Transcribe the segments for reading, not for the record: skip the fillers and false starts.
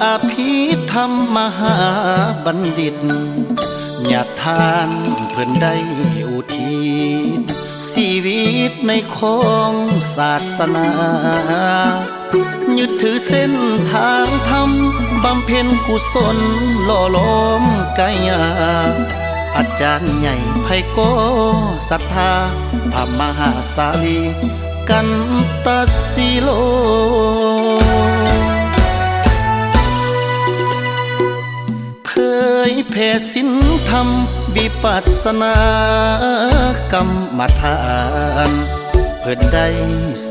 อภิธรรมมหาบัณฑิตญาติทานเพิ่นได้อุทิศชีวิตในของศาสนายึดถือเส้นทางธรรมบำเพ็ญกุศลหล่อหลอมกายาอาจารย์ใหญ่ไพโกศรัทธาพระมหาสาลีกันตสิโลเผยแผ่ศีลธรรมวิปัสสนากรรมฐานเพิ่นได้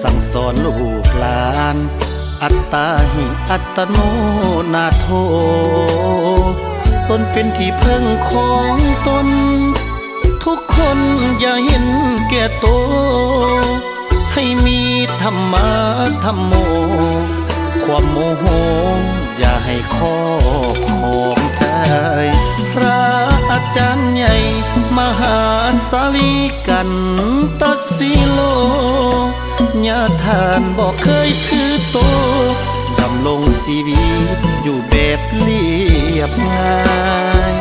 สั่งสอนลูกหลานอัตตาหิอัตโนนาโถตนเป็นที่พึ่งของตนทุกคนอย่าเห็นแก่ตัวให้มีธรรมะธรรมโมความโมโหอย่าให้ครอบครองใจพระอาจารย์ใหญ่มหาสาลีกันตสิโลญาทานบอกเคยถือโตดำลงชีวิตอยู่แบบเรียบง่าย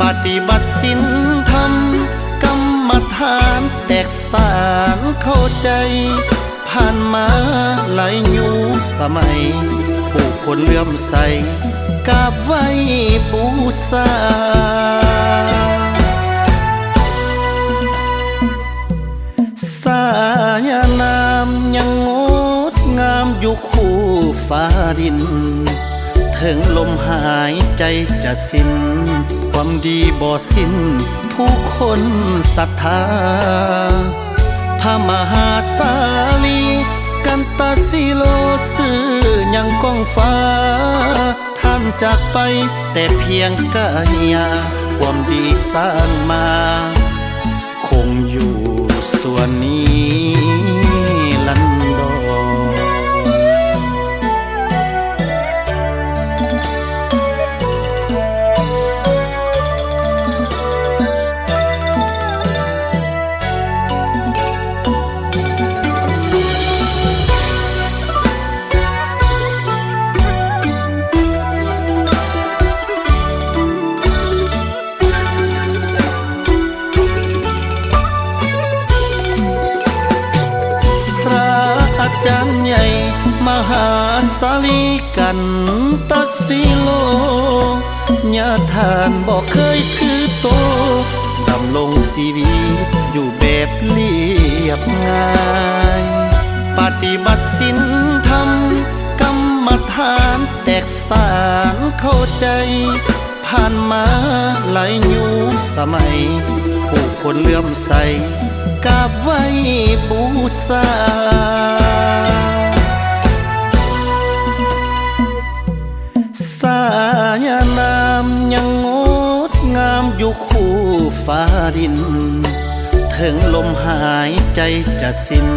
ปฏิบัติศีลธรรมกรรมฐานแตกสารเข้าใจผ่านมาหลายยุคสมัยผู้คนเลื่อมใสกราบไหว้บูชาสายนามยังงดงามอยู่คู่ฟ้าดินถึงลมหายใจจะสิ้นความดีบ่สิ้นผู้คนศรัทธาพระมหาสาลีกันตสิโลสื่อยังก้องฟ้าท่านจากไปแต่เพียงกายาความดีสร้างมาคงอยู่ส่วนนี้ลันดออาจารย์ใหญ่มหาสาลีกันตสิโลญาทานบอกเคยถือโตดำลงชีวิตอยู่แบบเรียบง่ายปฏิบัติศีลธรรมกรรมฐานแตกสารเข้าใจผ่านมาหลายยุคสมัยผู้คนเลื่อมใสกราบไหว้บูชาสายนามยังงดงามอยู่คู่ฟ้าดินถึงลมหายใจจะสิ้น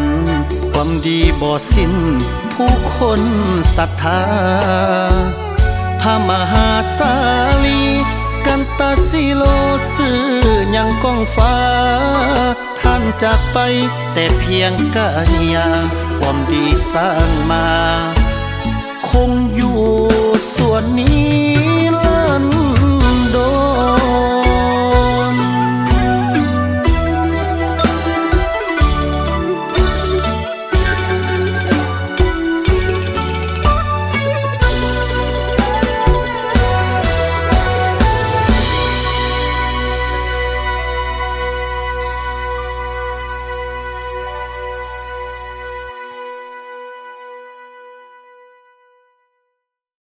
ความดีบ่สิ้นผู้คนศรัทธาพระมหาสาลีกันตสิโลสื่อยังก้องฟ้าท่านจากไปแต่เพียงกายาความดีสร้างมา